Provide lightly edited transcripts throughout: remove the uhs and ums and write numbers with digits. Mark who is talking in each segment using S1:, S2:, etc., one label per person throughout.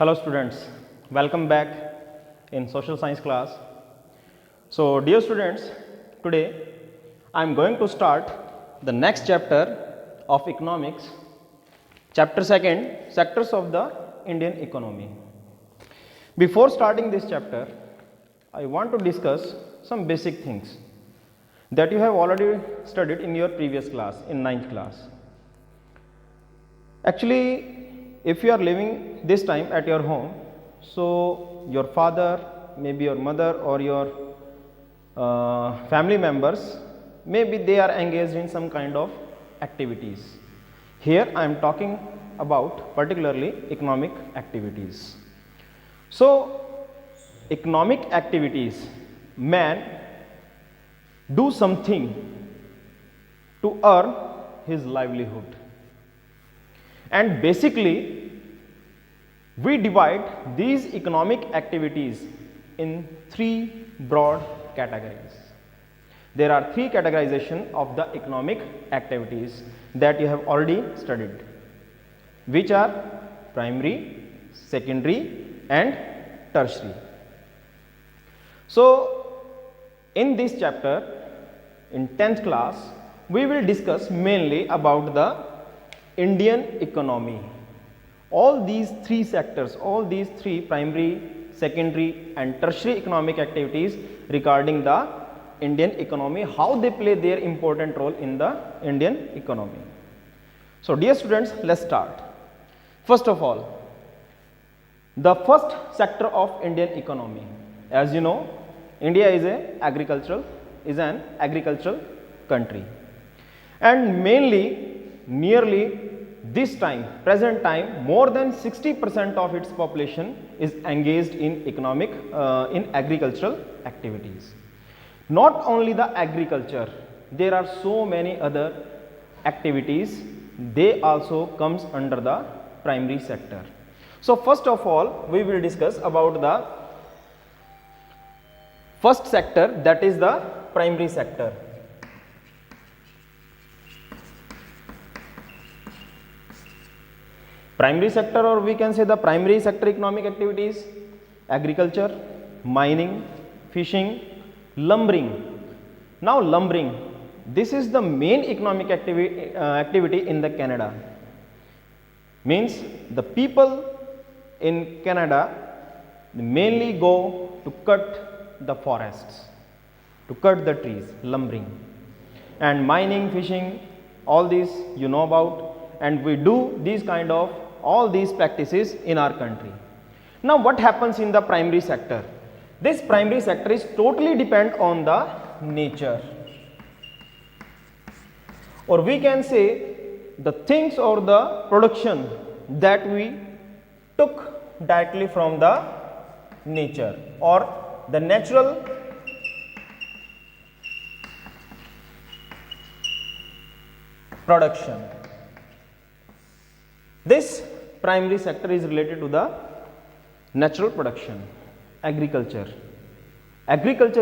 S1: Hello students, welcome back in social science class. So dear students, today I am going to start the next chapter of economics, chapter 2, sectors of the Indian economy. Before starting this chapter, I want to discuss some basic things that you have already studied in your previous class, in 9th class. Actually, if you are living this time at your home, so your father, maybe your mother or your family members, maybe they are engaged in some kind of activities. Here I am talking about particularly economic activities. So economic activities, man do something to earn his livelihood. And basically, we divide these economic activities in three broad categories. There are three categorization of the economic activities that you have already studied, which are primary, secondary and tertiary. So, in this chapter, in 10th class, we will discuss mainly about the Indian economy. All these three sectors, all these three primary, secondary and tertiary economic activities regarding the Indian economy, how they play their important role in the Indian economy. So dear students, let's start. First of all, the first sector of Indian economy. As you know, India is an agricultural country, and nearly this time, present time, more than 60% of its population is engaged in agricultural activities. Not only the agriculture, there are so many other activities, they also comes under the primary sector. So first of all, we will discuss about the first sector, that is the primary sector. Primary sector, or we can say the primary sector economic activities: agriculture, mining, fishing, lumbering. Now lumbering, this is the main economic activity in the Canada. Means the people in Canada mainly go to cut the forests, to cut the trees, lumbering. And mining, fishing, all these you know about, and we do these kind of all these practices in our country. Now what happens in the primary sector? This primary sector is totally depend on the nature, or we can say the things or the production that we took directly from the nature or the natural production. This primary sector is related to the natural production. Agriculture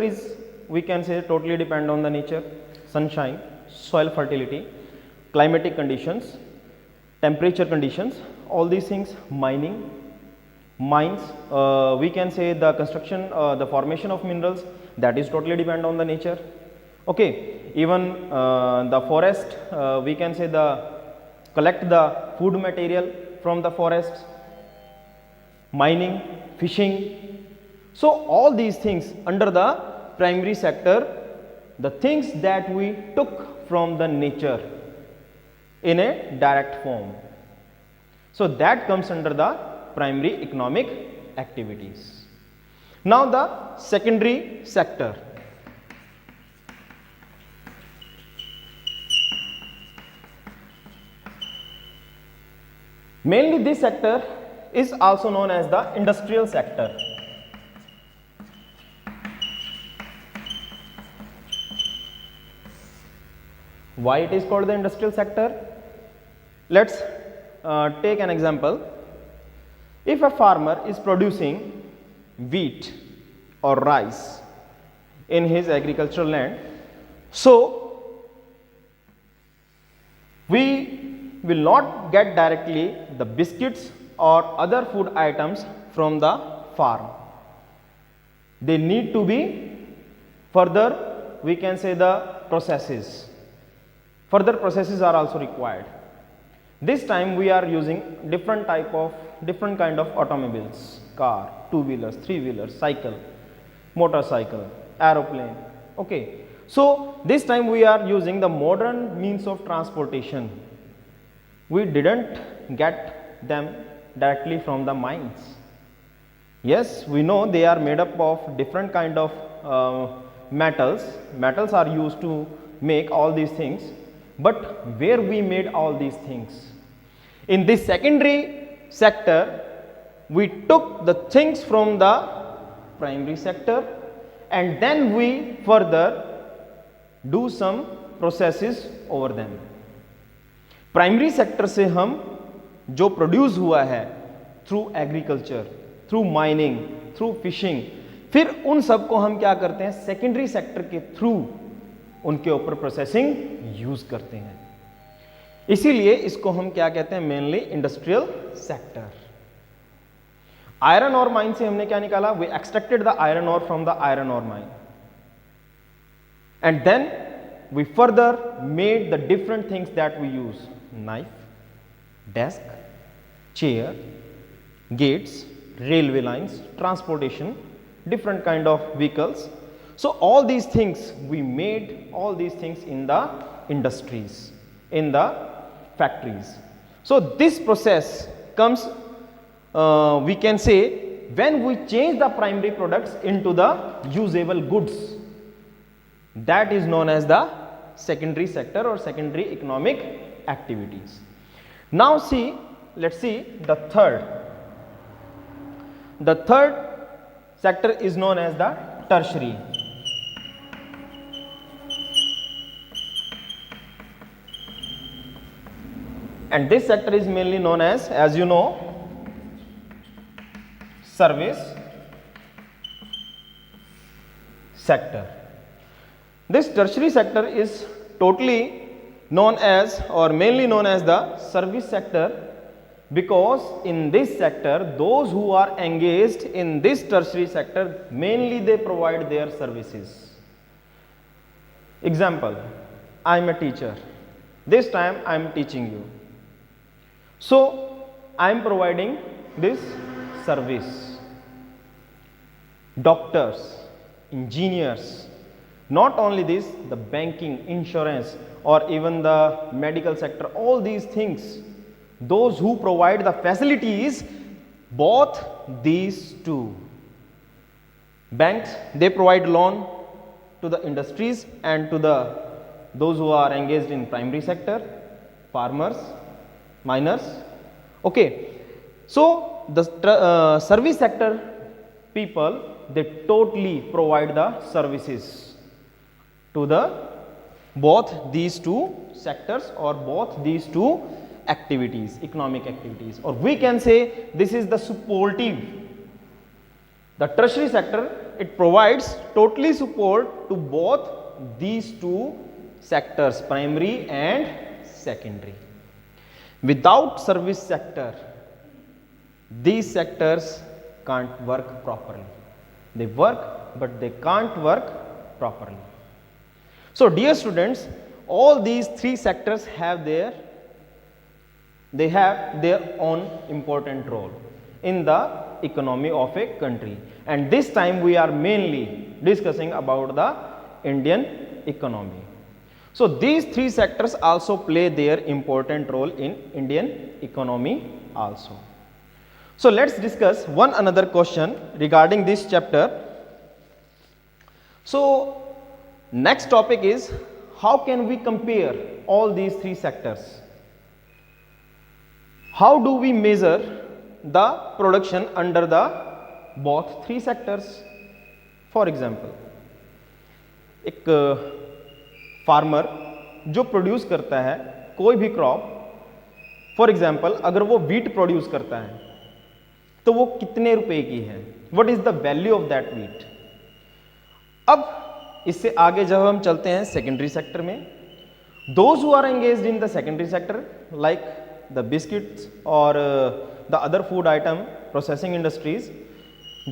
S1: is, we can say, totally depend on the nature, sunshine, soil fertility, climatic conditions, temperature conditions, all these things. Mines, we can say the construction, the formation of minerals, that is totally depend on the nature. Okay, even the forest, we can say collect the food material from the forests, mining, fishing. So all these things under the primary sector, the things that we took from the nature in a direct form. So that comes under the primary economic activities. Now the secondary sector. Mainly this sector is also known as the industrial sector. Why it is called the industrial sector? Let's take an example. If a farmer is producing wheat or rice in his agricultural land, so we will not get directly the biscuits or other food items from the farm. They need to be further, we can say, the processes. Further processes are also required. This time we are using different kind of automobiles, car, two-wheelers, three-wheelers, cycle, motorcycle, aeroplane. Okay. So this time we are using the modern means of transportation. We didn't get them directly from the mines. Yes, we know they are made up of different kind of metals. Metals are used to make all these things. But where we made all these things? In this secondary sector, we took the things from the primary sector and then we further do some processes over them. Primary sector से हम जो produce हुआ है through agriculture, through mining, through fishing, फिर उन सब को हम क्या करते हैं सेकेंडरी सेक्टर के थ्रू उनके ऊपर प्रोसेसिंग यूज करते हैं. इसीलिए इसको हम क्या कहते हैं मेनली इंडस्ट्रियल सेक्टर. आयरन और माइन से हमने क्या निकाला? वी एक्सट्रैक्टेड द आयरन और फ्रॉम द आयरन और mine and then we further made the different things that we use: knife, desk, chair, gates, railway lines, transportation, different kind of vehicles. So all these things we made, all these things in the industries, in the factories. So this process comes, we can say, when we change the primary products into the usable goods. That is known as the secondary sector or secondary economic activities. Now see, let's see the third. The third sector is known as the tertiary. And this sector is mainly known as you know, service sector. This tertiary sector is totally known as or mainly known as the service sector because in this sector those who are engaged in this tertiary sector mainly they provide their services. Example, I am a teacher. This time I am teaching you. So I am providing this service. Doctors, engineers, not only this, the banking, insurance or even the medical sector, all these things, those who provide the facilities, both these two. Banks, they provide loan to the industries and to those who are engaged in primary sector, farmers, miners. Okay. So the service sector people, they totally provide the services to the both these two sectors or both these two activities, economic activities, or we can say this is the supportive. The tertiary sector, it provides totally support to both these two sectors, primary and secondary. Without service sector, these sectors can't work properly. They work, but they can't work properly. So dear students, all these three sectors have their own important role in the economy of a country, and this time we are mainly discussing about the Indian economy. So these three sectors also play their important role in Indian economy also. So let's discuss one another question regarding this chapter. So next topic is, how can we compare all these three sectors? How do we measure the production under the both three sectors? For example, एक farmer जो produce करता है कोई भी crop, for example अगर वो wheat produce करता है तो वो कितने रुपए की है, what is the value of that wheat. अब इससे आगे जब हम चलते हैं सेकेंडरी सेक्टर में, those who are engaged in the secondary sector like the biscuits और the other food item processing industries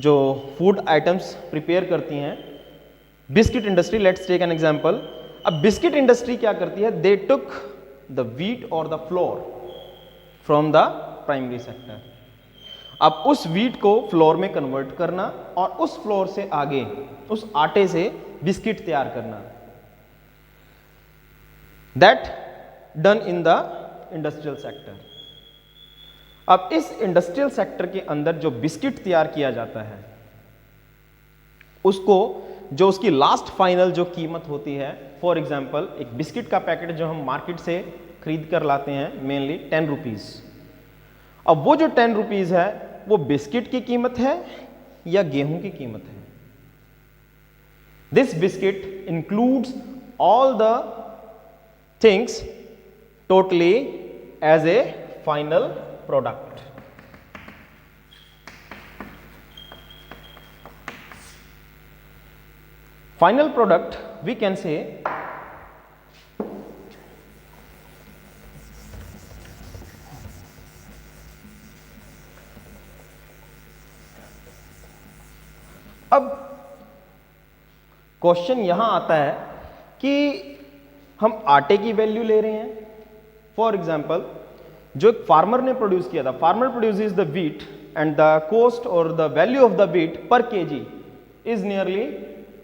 S1: जो फूड आइटम्स प्रिपेयर करती हैं, biscuit industry, let's take an example. अब बिस्किट इंडस्ट्री क्या करती है, दे टुक द व्हीट और the flour from the primary sector. अब उस व्हीट को फ्लोर में कन्वर्ट करना और उस फ्लोर से आगे उस आटे से बिस्किट तैयार करना, that done in the industrial sector. अब इस इंडस्ट्रियल सेक्टर के अंदर जो बिस्किट तैयार किया जाता है उसको जो उसकी लास्ट फाइनल जो कीमत होती है, फॉर एग्जांपल एक बिस्किट का पैकेट जो हम मार्केट से खरीद कर लाते हैं मेनली 10 रुपीज़। अब वो जो 10 रुपीज़ है वो बिस्किट की कीमत है या गेहूं की कीमत है? This biscuit includes all the things totally as a final product. Final product we can say अब क्वेश्चन यहां आता है कि हम आटे की वैल्यू ले रहे हैं। फॉर एग्जाम्पल जो एक फार्मर ने प्रोड्यूस किया था, farmer produces the wheat and the cost और the value of the wheat पर केजी इज नियरली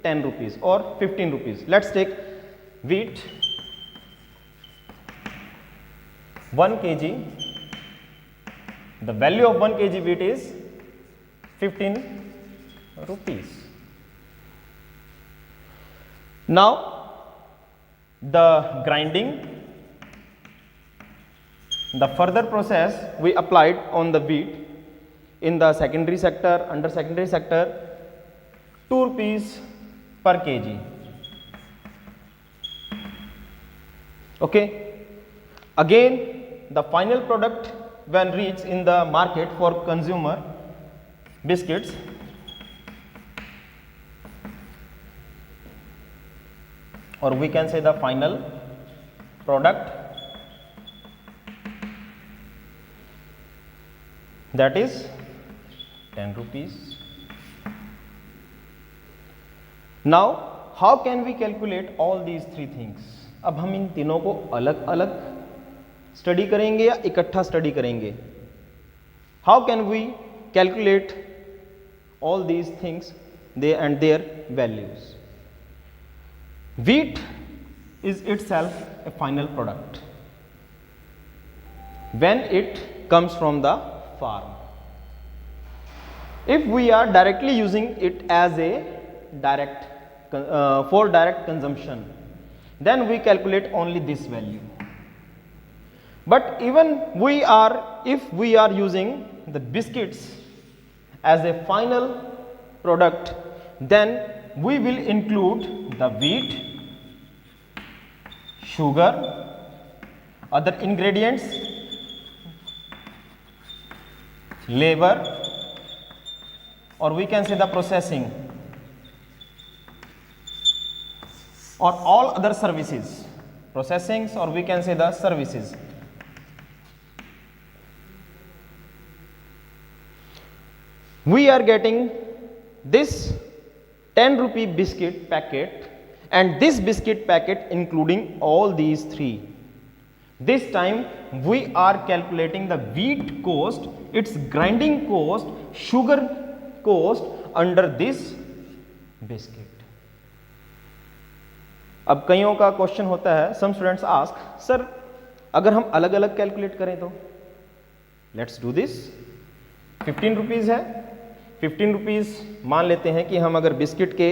S1: 10 रुपीज और 15 rupees. Let's take wheat 1 kg, the value of 1 kg wheat is 15 rupees. Now the grinding, the further process we applied on the wheat in the secondary sector, under secondary sector 2 rupees per kg. Okay, again the final product when reached in the market for consumer biscuits, or we can say the final product, that is 10 rupees. Now how can we calculate all these three things? अब हम इन तीनों को अलग अलग study करेंगे या इकट्ठा study करेंगे? How can we calculate all these things they and their values? Wheat is itself a final product when it comes from the farm. If we are directly using it as a direct for direct consumption, then we calculate only this value. But even if we are using the biscuits as a final product, then we will include the wheat, sugar, other ingredients, labor, or we can say the processing, or all other services, processings, or we can say the services. We are getting this 10 rupee biscuit packet and this biscuit packet including all these three. This time we are calculating the wheat cost, its grinding cost, sugar cost under this biscuit. अब कईयों का question होता है, some students ask, sir अगर हम अलग अलग calculate करें तो? Let's do this. 15 रुपीज़ है, 15 रुपीज़ मान लेते हैं कि हम अगर बिस्किट के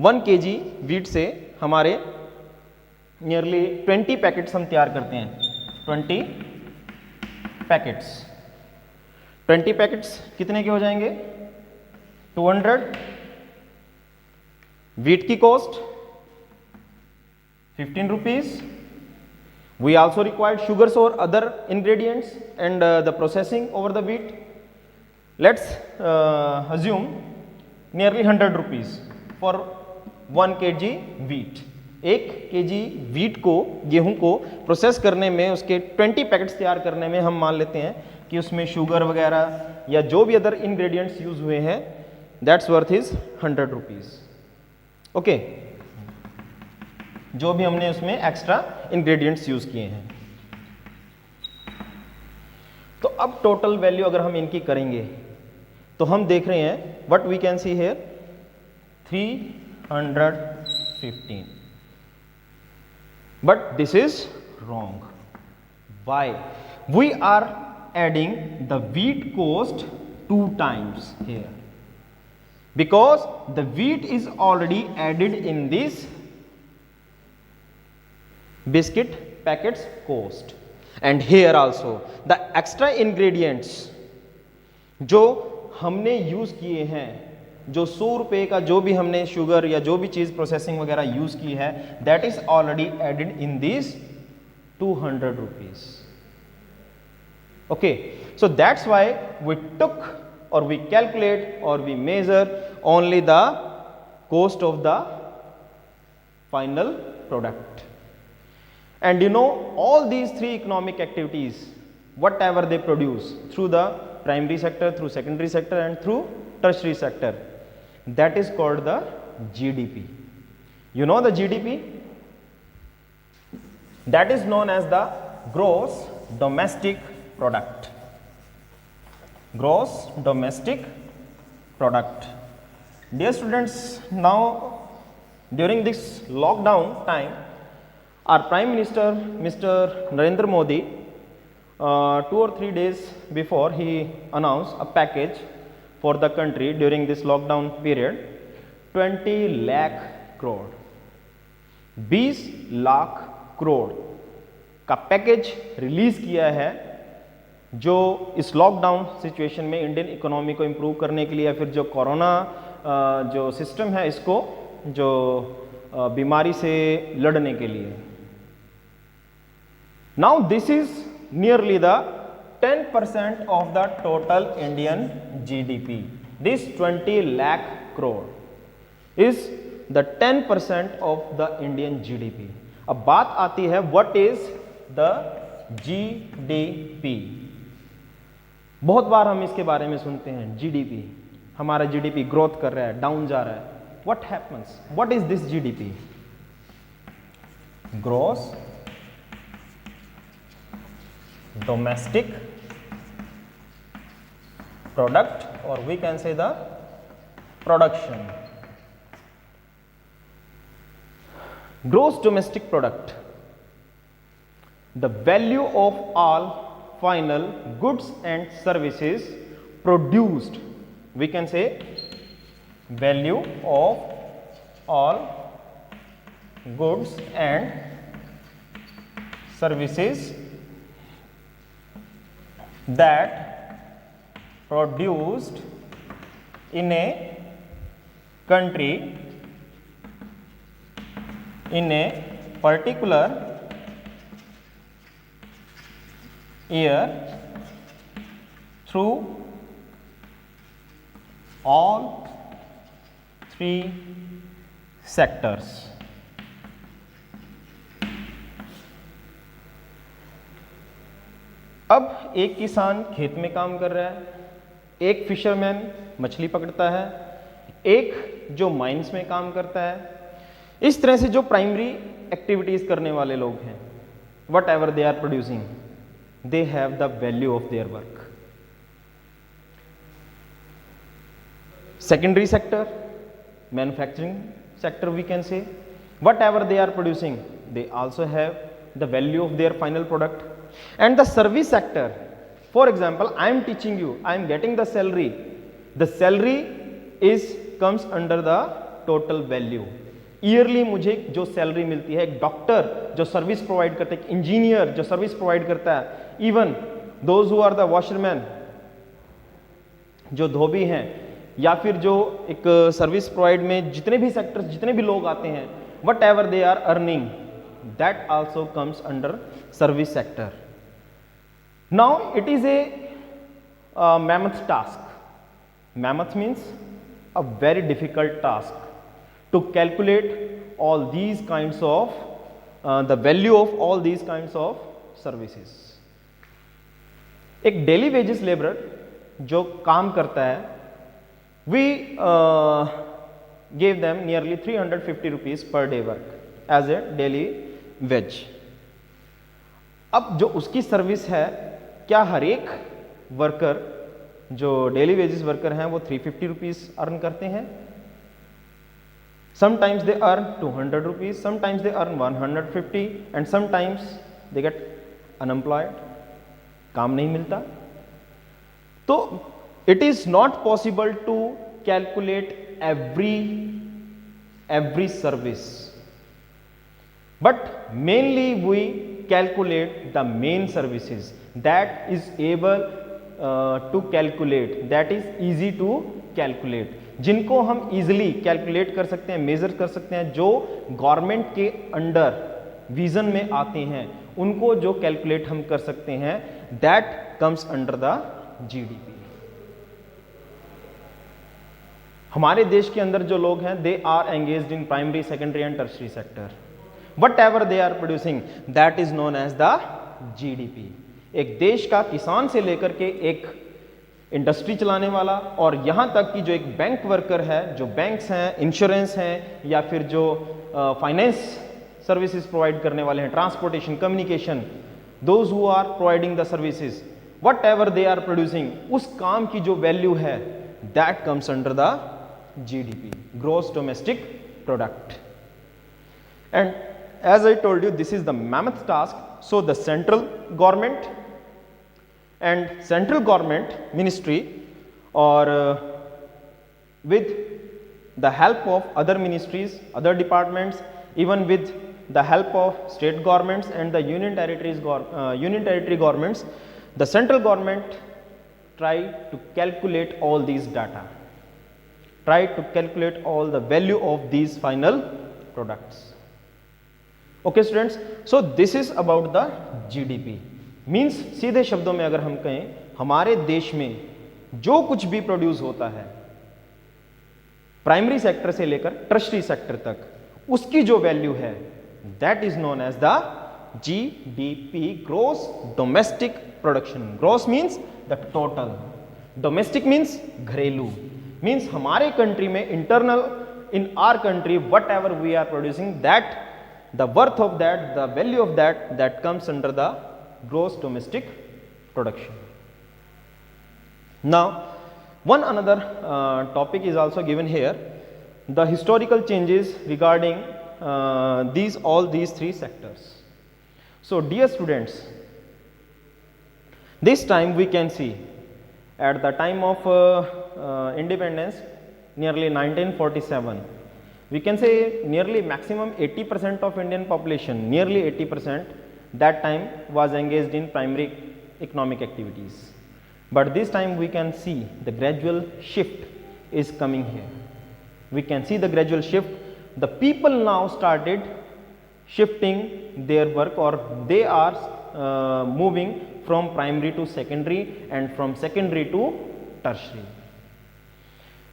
S1: 1 kg व्हीट से हमारे नियरली 20 पैकेट्स हम तैयार करते हैं, 20 पैकेट्स, 20 पैकेट्स कितने के हो जाएंगे? 200। व्हीट की cost 15 rupees. We also required sugars or other ingredients and the processing over the wheat. Let's assume nearly 100 rupees for 1 kg wheat. 1 kg wheat को, गेहूं को प्रोसेस करने में, उसके 20 पैकेट्स तैयार करने में हम मान लेते हैं कि उसमें शुगर वगैरह या जो भी अदर इंग्रेडिएंट्स यूज हुए हैं, that's worth is 100 rupees. Okay, जो भी हमने उसमें एक्स्ट्रा इंग्रेडिएंट्स यूज किए हैं। तो अब टोटल वैल्यू अगर हम इनकी करेंगे तो हम देख रहे हैं what we can see here 315, but this is wrong. Why? We are adding the wheat cost 2 times here, because the wheat is already added in this biscuit packets cost, and here also the extra ingredients जो हमने use किए हैं, जो 100 रुपए का जो भी हमने शुगर या जो भी चीज प्रोसेसिंग वगैरह यूज की है, that is already added in this 200 rupees. Okay, so that's why we took or we calculate or we measure only the cost of the final product. And you know, all these three economic activities, whatever they produce through the primary sector, through secondary sector and through tertiary sector, that is called the GDP. You know the GDP? That is known as the gross domestic product. Gross domestic product. Dear students, now during this lockdown time, our Prime Minister Mr. Narendra Modi 2 or 3 days before, he announced a package for the country during this lockdown period, 20 lakh crore, 20 lakh crore का package release किया है, जो इस lockdown situation में Indian economy को improve करने के लिए या फिर जो कोरोना जो सिस्टम है इसको जो बीमारी से लड़ने के लिए। Now this is nearly the 10% of the total Indian GDP. This 20 lakh crore is the 10% of the Indian GDP. अब बात आती है व्हाट इज द जीडीपी। बहुत बार हम इसके बारे में सुनते हैं, जीडीपी, हमारा जीडीपी ग्रोथ कर रहा है, डाउन जा रहा है। What happens? What is this GDP? Gross domestic product, और we can say the production. Gross domestic product, the value of all final goods and services produced, we can say value of all goods and services that produced in a country in a particular year through all 3 sectors. अब एक किसान खेत में काम कर रहा है, एक फिशरमैन मछली पकड़ता है, एक जो माइंस में काम करता है। इस तरह से जो प्राइमरी एक्टिविटीज करने वाले लोग हैं, whatever they are producing, they have the value of their work. Secondary sector, manufacturing sector, we can say, whatever they are producing, they also have the value of their final product. And the service sector, for example, I am teaching you, I am getting the salary. The salary comes under the total value. Yearly मुझे जो salary मिलती है, एक doctor जो service provide करता है, एक engineer जो सर्विस प्रोवाइड करता है, even those who are the washerman जो धोबी हैं, या फिर जो एक सर्विस प्रोवाइड में जितने भी सेक्टर्स, जितने भी लोग आते हैं, whatever they are earning, that also comes under service sector. Now it is a mammoth task. Mammoth means a very difficult task to calculate all these kinds of the value of all these kinds of services. एक daily wages labourer जो काम करता है, we give them nearly 350 rupees per day work as a daily wage. अब जो उसकी service है, क्या हर एक वर्कर जो डेली वेजेस वर्कर हैं वो 350 रुपीज अर्न करते हैं? Sometimes they earn 200 rupees, sometimes they earn 150 and sometimes they get unemployed, काम नहीं मिलता। तो it is not possible to calculate every service, but mainly we calculate the main services that is able to calculate, that is easy to calculate, जिनको हम easily calculate कर सकते हैं, measure कर सकते हैं, जो गवर्नमेंट के अंडर विजन में आते हैं, उनको जो कैलकुलेट हम कर सकते हैं, that comes under the GDP। हमारे देश के अंदर जो लोग हैं, they are engaged in primary, secondary and tertiary sector. Whatever they are producing, that is known as the GDP. एक देश का किसान से लेकर के एक इंडस्ट्री चलाने वाला और यहां तक कि जो एक बैंक वर्कर है, जो बैंक्स हैं, इंश्योरेंस हैं, या फिर जो फाइनेंस सर्विसेज प्रोवाइड करने वाले हैं, transportation, communication, those who are providing the services, whatever they are producing, उस काम की जो वैल्यू है, that comes under the GDP, gross domestic product। And as I told you, this is the mammoth task. So the central government and central government ministry, or with the help of other ministries, other departments, even with the help of state governments and the union territory governments, the central government try to calculate all these data, try to calculate all the value of these final products। Okay students, so this is about the GDP। means सीधे शब्दों में अगर हम कहें, हमारे देश में जो कुछ भी प्रोड्यूस होता है प्राइमरी सेक्टर से लेकर टर्शरी सेक्टर तक, उसकी जो वैल्यू है, that is known as the GDP, gross domestic production. Gross means the total, domestic means घरेलू, मीन्स हमारे कंट्री में internal, in our country whatever we are producing, that the worth of that, the value of that, that comes under the gross domestic production. Now one another topic is also given here, the historical changes regarding all these three sectors। So dear students, this time we can see at the time of independence, nearly 1947, we can say nearly maximum 80% of Indian population, nearly 80% that time was engaged in primary economic activities। But this time we can see the gradual shift is coming here. We can see the gradual shift. The people now started shifting their work, or they are moving from primary to secondary and from secondary to tertiary।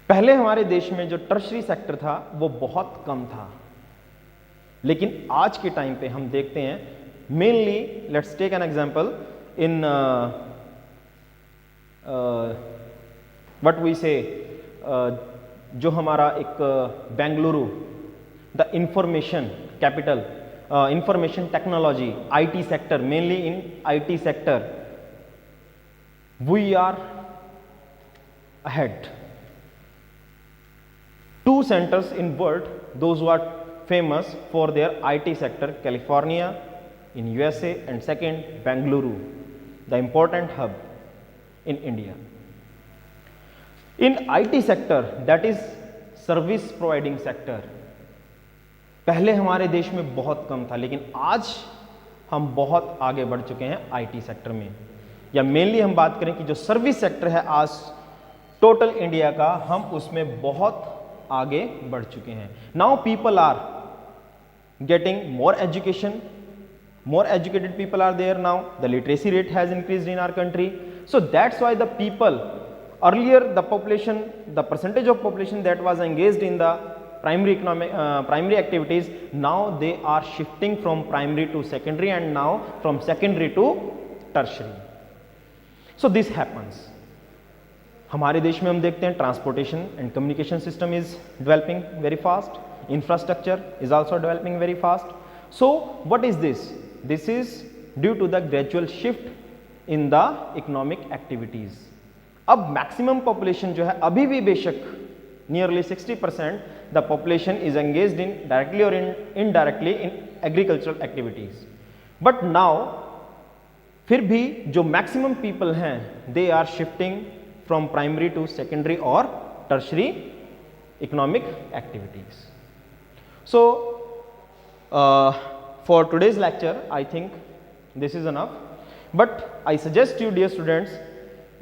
S1: पहले हमारे देश में जो tertiary sector था वो बहुत कम था, लेकिन आज के टाइम पे हम देखते हैं, mainly let's take an example in what we say, जो हमारा एक Bengaluru, the information capital, information technology, IT sector, mainly in IT sector we are ahead। Two centers in world, those who are famous for their IT sector, California in USA and second Bengaluru, the important hub in India। In IT sector, that is service providing sector, पहले हमारे देश में बहुत कम था, लेकिन आज हम बहुत आगे बढ़ चुके हैं IT सेक्टर में। या मेनली हम बात करें कि जो सर्विस सेक्टर है आज टोटल इंडिया का, हम उसमें बहुत आगे बढ़ चुके हैं। Now people are getting more education, more educated people are there now, the literacy rate has increased in our country, so that's why the people, earlier the population, the percentage of population that was engaged in the primary activities, now they are shifting from primary to secondary and now from secondary to tertiary। So this happens. हमारे देश में हम देखते हैं transportation and communication system is developing very fast, infrastructure is also developing very fast. So what is this? This is due to the gradual shift in the economic activities. अब maximum population जो है अभी भी बेशक nearly 60% the population is engaged in directly और indirectly in agricultural activities, but now फिर भी जो मैक्सिमम पीपल हैं they are shifting from primary to secondary or tertiary economic activities. So for today's lecture I think this is enough, but I suggest you dear students,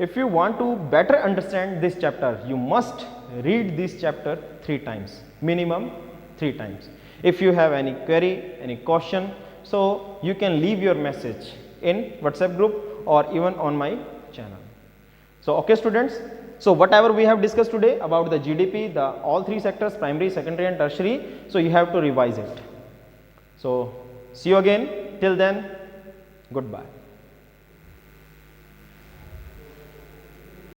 S1: if you want to better understand this chapter you must read this chapter 3 times, minimum 3 times. If you have any query, any question, so you can leave your message in WhatsApp group or even on my channel. So okay students, so whatever we have discussed today about the GDP, the all 3 sectors, primary, secondary and tertiary, so you have to revise it. So see you again, till then, goodbye.